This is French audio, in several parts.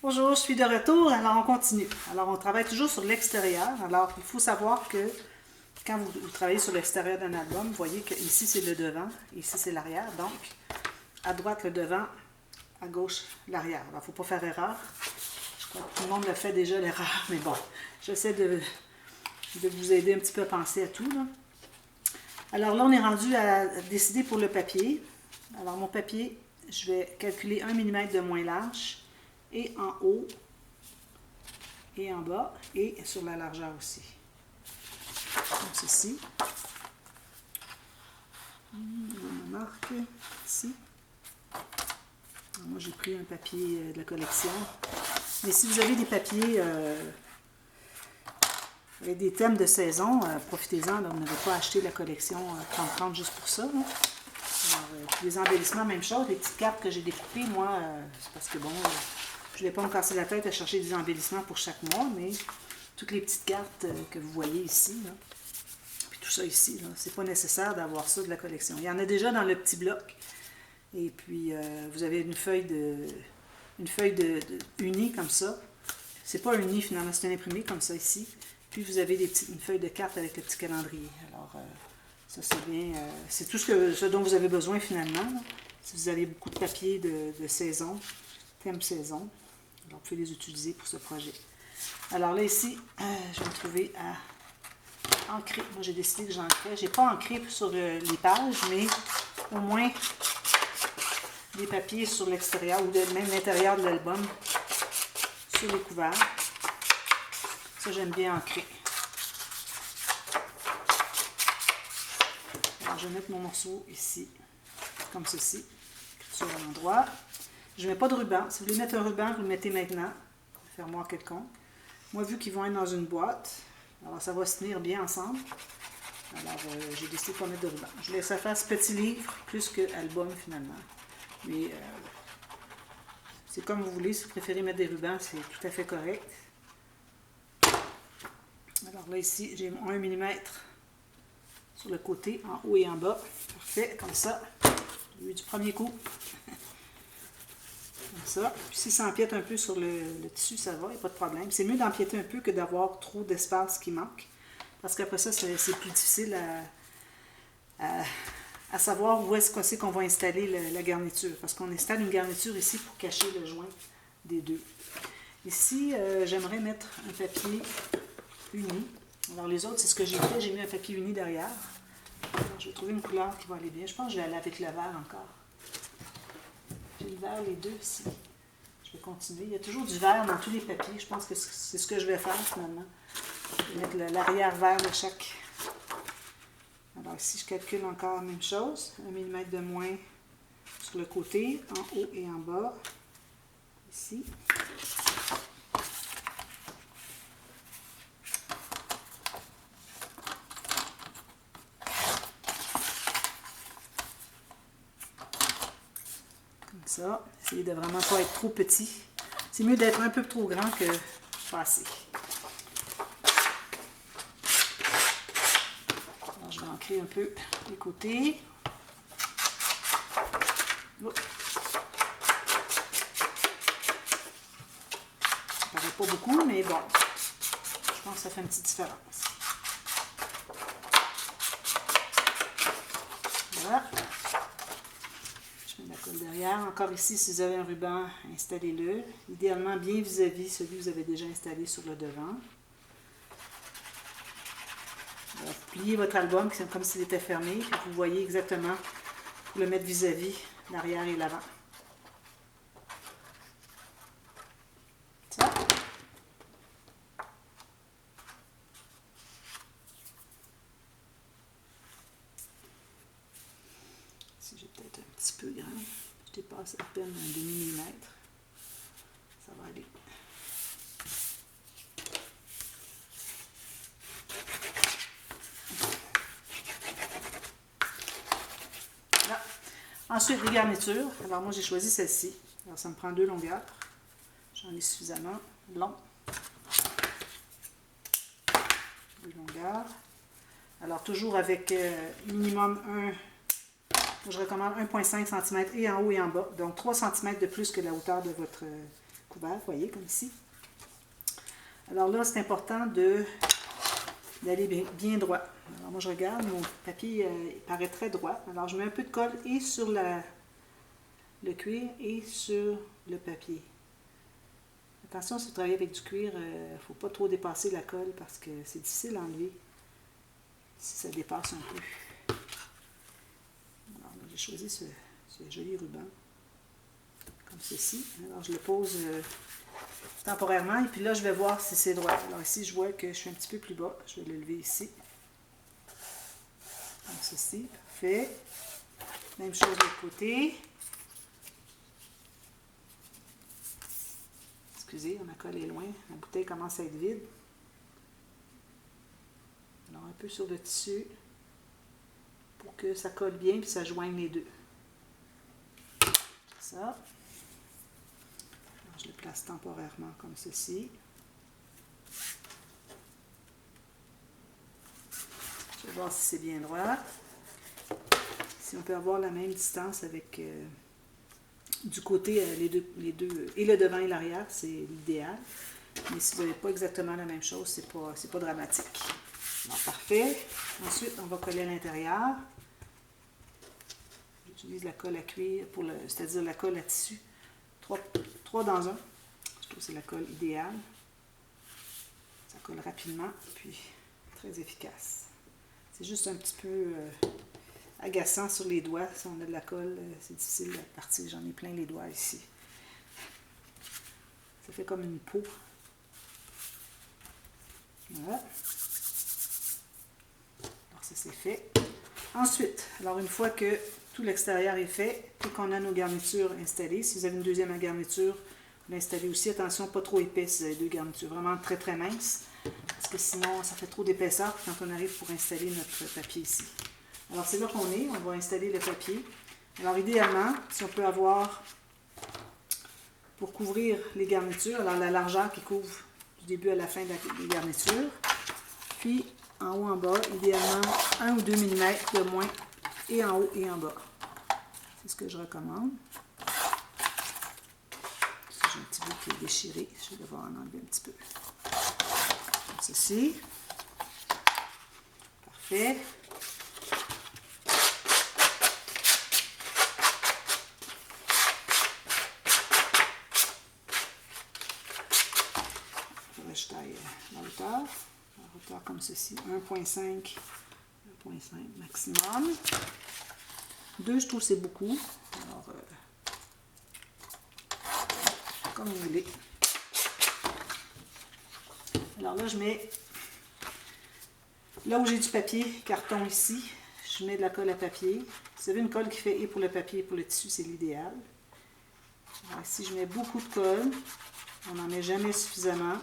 Bonjour, je suis de retour, alors on continue. Alors on travaille toujours sur l'extérieur. Alors il faut savoir que quand vous travaillez sur l'extérieur d'un album, vous voyez que ici c'est le devant, ici c'est l'arrière. Donc à droite le devant, à gauche l'arrière. Alors il ne faut pas faire erreur. Je crois que tout le monde le fait déjà l'erreur, mais bon, j'essaie de vous aider un petit peu à penser à tout, là. Alors là on est rendu à décider pour le papier. Alors mon papier, je vais calculer 1 mm de moins large. Et en haut, et en bas, et sur la largeur aussi. Comme ceci. On marque ici. Alors moi, j'ai pris un papier de la collection. Mais si vous avez des papiers avec des thèmes de saison, profitez-en. Vous n'avez pas acheté la collection 30-30 juste pour ça. Alors, les embellissements, même chose. Les petites cartes que j'ai découpées, moi, c'est parce que bon... je ne vais pas me casser la tête à chercher des embellissements pour chaque mois, mais toutes les petites cartes que vous voyez ici, là, puis tout ça ici, c'est pas nécessaire d'avoir ça de la collection. Il y en a déjà dans le petit bloc. Et puis, vous avez une feuille unie comme ça. C'est pas unie finalement, c'est un imprimé comme ça ici. Puis vous avez une feuille de carte avec le petit calendrier. Alors, ça c'est bien. C'est tout ce dont vous avez besoin finalement, là. Si vous avez beaucoup de papier de saison, thème saison. Alors, vous pouvez les utiliser pour ce projet. Alors là, ici, je vais me trouver à ancrer. Moi, j'ai décidé que j'ancrais. Je n'ai pas ancré sur les pages, mais au moins des papiers sur l'extérieur ou même l'intérieur de l'album sur les couverts. Ça, j'aime bien ancrer. Alors, je vais mettre mon morceau ici, comme ceci, sur l'endroit. Je ne mets pas de ruban. Si vous voulez mettre un ruban, vous le mettez maintenant. Fermoir quelconque. Moi, vu qu'ils vont être dans une boîte, alors ça va se tenir bien ensemble. Alors, j'ai décidé de ne pas mettre de ruban. Je laisse faire ce petit livre plus que album finalement. Mais c'est comme vous voulez. Si vous préférez mettre des rubans, c'est tout à fait correct. Alors là, ici, j'ai mon 1 mm sur le côté, en haut et en bas. Parfait, comme ça. J'ai eu du premier coup. Comme ça. Puis si ça empiète un peu sur le tissu, ça va, il n'y a pas de problème. C'est mieux d'empiéter un peu que d'avoir trop d'espace qui manque. Parce qu'après ça, c'est plus difficile à savoir où est-ce qu'on va installer la garniture. Parce qu'on installe une garniture ici pour cacher le joint des deux. Ici, j'aimerais mettre un papier uni. Alors les autres, c'est ce que j'ai fait. J'ai mis un papier uni derrière. Alors, je vais trouver une couleur qui va aller bien. Je pense que je vais aller avec le vert encore. J'ai le vert, les deux ici. Je vais continuer. Il y a toujours du vert dans tous les papiers. Je pense que c'est ce que je vais faire finalement. Je vais mettre l'arrière vert de chaque. Alors ici, je calcule encore la même chose. 1 mm de moins sur le côté, en haut et en bas. Ici. Ça, essayez de vraiment pas être trop petit. C'est mieux d'être un peu trop grand que pas assez. Alors, je vais ancrer un peu les côtés. Oh. Ça paraît pas beaucoup, mais bon, je pense que ça fait une petite différence. Voilà. La colle derrière. Encore ici, si vous avez un ruban, installez-le. Idéalement bien vis-à-vis celui que vous avez déjà installé sur le devant. Alors, vous pliez votre album comme s'il était fermé. Puis vous voyez exactement pour le mettre vis-à-vis l'arrière et l'avant. Ça. Si j'ai peut-être un petit peu grand. Je dépasse à peine un demi-millimètre. Ça va aller. Voilà. Ensuite, les garnitures. Alors moi, j'ai choisi celle-ci. Alors ça me prend 2 longueurs. J'en ai suffisamment long. 2 longueurs. Alors toujours avec minimum je recommande 1,5 cm et en haut et en bas. Donc 3 cm de plus que la hauteur de votre couvert, vous voyez, comme ici. Alors là, c'est important d'aller bien droit. Alors moi, je regarde, mon papier il paraît très droit. Alors, je mets un peu de colle et sur le cuir et sur le papier. Attention, si vous travaillez avec du cuir, il ne faut pas trop dépasser la colle parce que c'est difficile à enlever si ça dépasse un peu. Alors, j'ai choisi ce joli ruban, comme ceci. Alors, je le pose temporairement et puis là, je vais voir si c'est droit. Alors ici, je vois que je suis un petit peu plus bas. Je vais le lever ici. Comme ceci. Parfait. Même chose de l'autre côté. Excusez, ma colle est loin. La bouteille commence à être vide. Alors, un peu sur le tissu pour que ça colle bien et ça joigne les deux. Ça. Alors, je le place temporairement comme ceci. Je vais voir si c'est bien droit. Si on peut avoir la même distance avec du côté, les deux, et le devant et l'arrière, c'est l'idéal. Mais si vous n'avez pas exactement la même chose, c'est pas dramatique. Alors, parfait. Ensuite, on va coller à l'intérieur. J'utilise la colle à cuir, c'est-à-dire la colle à tissu. 3 dans 1. Je trouve que c'est la colle idéale. Ça colle rapidement, puis très efficace. C'est juste un petit peu agaçant sur les doigts. Si on a de la colle, c'est difficile de partir. J'en ai plein les doigts ici. Ça fait comme une peau. Voilà. Alors ça c'est fait. Ensuite, alors une fois que tout l'extérieur est fait et qu'on a nos garnitures installées, si vous avez une deuxième garniture, vous l'installez aussi. Attention, pas trop épais si vous avez 2 garnitures. Vraiment très très minces. Parce que sinon, ça fait trop d'épaisseur quand on arrive pour installer notre papier ici. Alors, c'est là qu'on est. On va installer le papier. Alors, idéalement, si on peut avoir, pour couvrir les garnitures, alors la largeur qui couvre du début à la fin des garnitures. Puis, en haut, en bas, idéalement 1 ou 2 mm de moins, et en haut et en bas. C'est ce que je recommande. Si j'ai un petit bout qui est déchiré, je vais devoir en enlever un petit peu. Comme ceci. Parfait. Je taille la hauteur comme ceci, 1,5 maximum. 2, je trouve c'est beaucoup. Alors, comme vous voulez. Alors là, je mets, là où j'ai du papier carton ici, je mets de la colle à papier. Si vous avez une colle qui fait et pour le papier et pour le tissu, c'est l'idéal. Alors ici, je mets beaucoup de colle. On n'en met jamais suffisamment.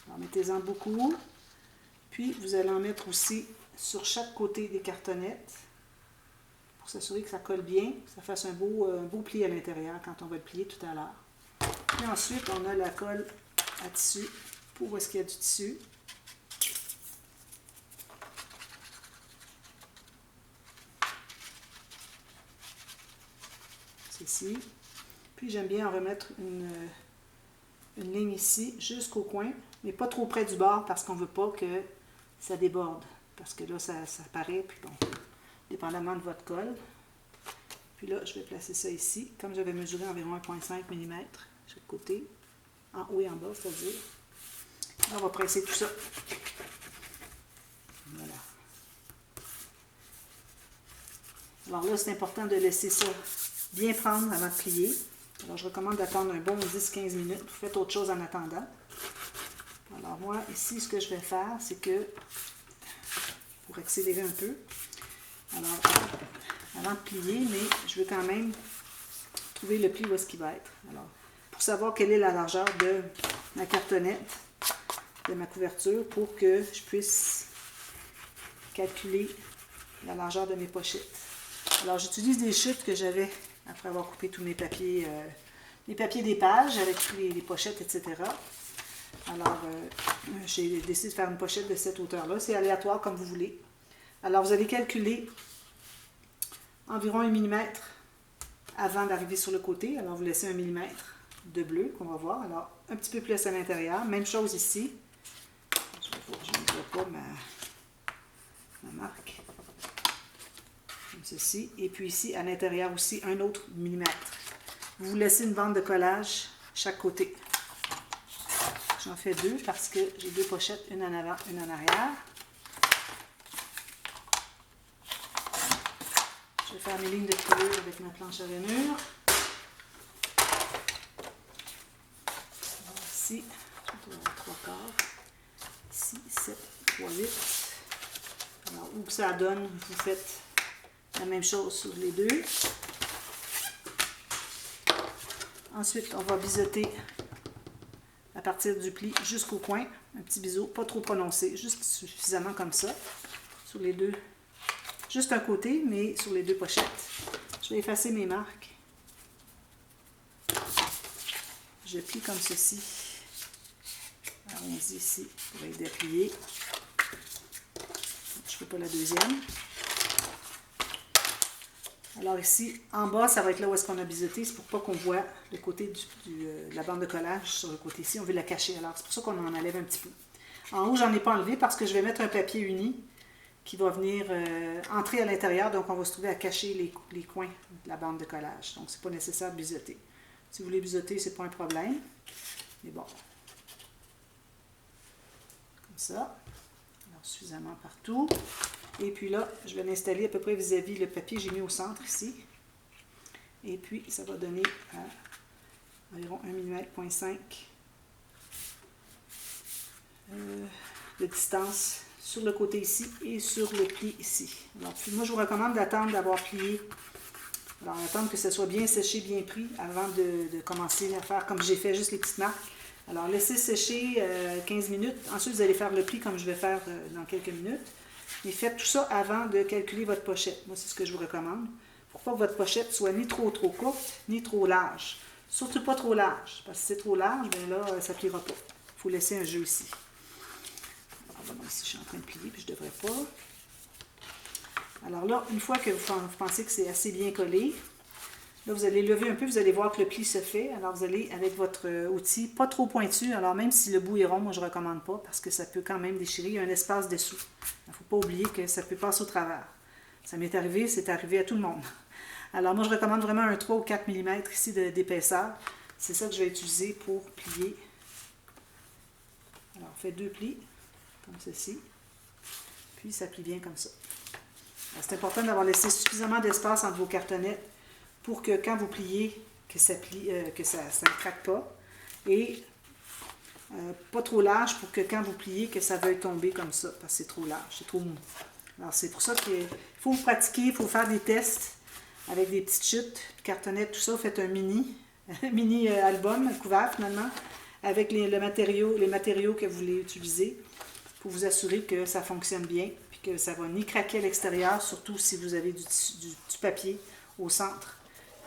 Alors, mettez-en beaucoup. Puis, vous allez en mettre aussi sur chaque côté des cartonnettes pour s'assurer que ça colle bien, que ça fasse un beau pli à l'intérieur quand on va le plier tout à l'heure. Puis ensuite, on a la colle à tissu pour où est-ce qu'il y a du tissu. Ceci. Puis, j'aime bien en remettre une ligne ici jusqu'au coin, mais pas trop près du bord parce qu'on ne veut pas que ça déborde. Parce que là, ça paraît, puis bon, dépendamment de votre colle. Puis là, je vais placer ça ici. Comme j'avais mesuré environ 1,5 mm chaque côté, en haut et en bas, c'est-à-dire. On va presser tout ça. Voilà. Alors là, c'est important de laisser ça bien prendre avant de plier. Alors, je recommande d'attendre un bon 10-15 minutes. Vous faites autre chose en attendant. Alors, moi, ici, ce que je vais faire, c'est que, pour accélérer un peu, alors, avant de plier, mais je veux quand même trouver le pli où est-ce qu'il va être. Alors, pour savoir quelle est la largeur de ma cartonnette, de ma couverture, pour que je puisse calculer la largeur de mes pochettes. Alors, j'utilise des chutes que j'avais après avoir coupé tous mes papiers, les papiers des pages avec tous les pochettes, etc. Alors, j'ai décidé de faire une pochette de cette hauteur-là. C'est aléatoire comme vous voulez. Alors, vous allez calculer environ 1 mm avant d'arriver sur le côté. Alors, vous laissez 1 mm de bleu qu'on va voir. Alors, un petit peu plus à l'intérieur. Même chose ici. Je ne vois pas ma marque. Comme ceci. Et puis ici, à l'intérieur aussi, un autre millimètre. Vous laissez une bande de collage chaque côté. J'en fais deux parce que j'ai deux pochettes, une en avant, une en arrière. Je vais faire mes lignes de couleur avec ma planche à rainure. Ici, je vais avoir 3/4. Ici, 7, 3, 8. Alors, où que ça donne, vous faites la même chose sur les deux. Ensuite, on va biseauter à partir du pli jusqu'au coin. Un petit biseau, pas trop prononcé, juste suffisamment comme ça. Sur les deux, juste un côté, mais sur les deux pochettes. Je vais effacer mes marques. Je plie comme ceci. Allons-y ici pour aider à plier. Je ne fais pas la deuxième. Alors ici, en bas, ça va être là où est-ce qu'on a biseauté. C'est pour pas qu'on voit le côté de la bande de collage sur le côté ici. On veut la cacher. Alors c'est pour ça qu'on en enlève un petit peu. En haut, j'en ai pas enlevé parce que je vais mettre un papier uni qui va venir entrer à l'intérieur. Donc on va se trouver à cacher les coins de la bande de collage. Donc c'est pas nécessaire de biseauter. Si vous voulez biseauter, c'est pas un problème. Mais bon. Comme ça. Alors suffisamment partout. Et puis là, je vais l'installer à peu près vis-à-vis le papier que j'ai mis au centre ici. Et puis, ça va donner à environ 1,5 mm de distance sur le côté ici et sur le pli ici. Alors, puis moi, je vous recommande d'attendre d'avoir plié. Alors, attendre que ça soit bien séché, bien pris avant de commencer à faire comme j'ai fait, juste les petites marques. Alors, laissez sécher 15 minutes. Ensuite, vous allez faire le pli comme je vais faire dans quelques minutes. Mais faites tout ça avant de calculer votre pochette. Moi, c'est ce que je vous recommande. Pour pas que votre pochette soit ni trop courte, ni trop large. Surtout pas trop large. Parce que si c'est trop large, bien là, ça ne pliera pas. Il faut laisser un jeu ici. Alors, bon, ici, je suis en train de plier, puis je ne devrais pas. Alors là, une fois que vous pensez que c'est assez bien collé, là, vous allez lever un peu, vous allez voir que le pli se fait. Alors, vous allez, avec votre outil, pas trop pointu. Alors, même si le bout est rond, moi, je ne recommande pas parce que ça peut quand même déchirer. Il y a un espace dessous. Il ne faut pas oublier que ça peut passer au travers. Ça m'est arrivé, c'est arrivé à tout le monde. Alors, moi, je recommande vraiment un 3 ou 4 mm ici d'épaisseur. C'est ça que je vais utiliser pour plier. Alors, on fait deux plis, comme ceci. Puis, ça plie bien comme ça. C'est important d'avoir laissé suffisamment d'espace entre vos cartonnettes pour que quand vous pliez, que ça ne craque pas. Et pas trop large pour que quand vous pliez, que ça veuille tomber comme ça, parce que c'est trop large, c'est trop mou. Alors c'est pour ça qu'il faut pratiquer, il faut faire des tests avec des petites chutes, cartonnettes, tout ça. Vous faites un mini album couvert finalement, avec les matériaux que vous voulez utiliser pour vous assurer que ça fonctionne bien, puis que ça ne va ni craquer à l'extérieur, surtout si vous avez du papier au centre,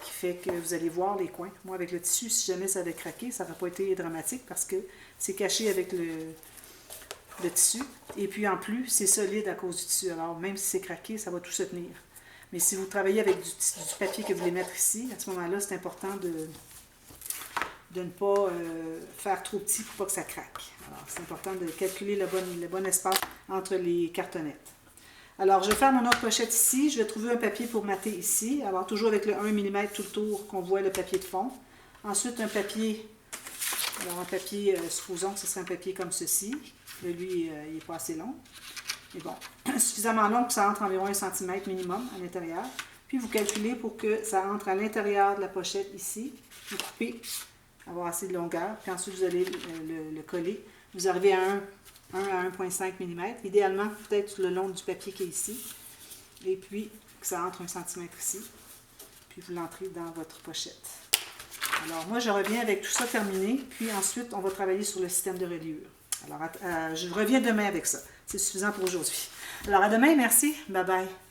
qui fait que vous allez voir les coins. Moi, avec le tissu, si jamais ça avait craqué, ça n'aurait pas été dramatique parce que c'est caché avec le tissu. Et puis, en plus, c'est solide à cause du tissu. Alors, même si c'est craqué, ça va tout se tenir. Mais si vous travaillez avec du papier que vous voulez mettre ici, à ce moment-là, c'est important de ne pas faire trop petit pour pas que ça craque. Alors, c'est important de calculer le bon espace entre les cartonnettes. Alors, je vais faire mon autre pochette ici. Je vais trouver un papier pour mater ici. Alors, toujours avec le 1 mm tout le tour qu'on voit le papier de fond. Ensuite, un papier. Alors, un papier, supposons que ce serait un papier comme ceci. Là, lui, il n'est pas assez long. Mais bon, suffisamment long pour que ça entre environ 1 cm minimum à l'intérieur. Puis, vous calculez pour que ça entre à l'intérieur de la pochette ici. Vous coupez, avoir assez de longueur. Puis ensuite, vous allez le coller. Vous arrivez à 1 à 1,5 mm. Idéalement, peut-être le long du papier qui est ici. Et puis, que ça entre 1 cm ici. Puis, vous l'entrez dans votre pochette. Alors, moi, je reviens avec tout ça terminé. Puis ensuite, on va travailler sur le système de reliure. Alors, je reviens demain avec ça. C'est suffisant pour aujourd'hui. Alors, à demain. Merci. Bye bye.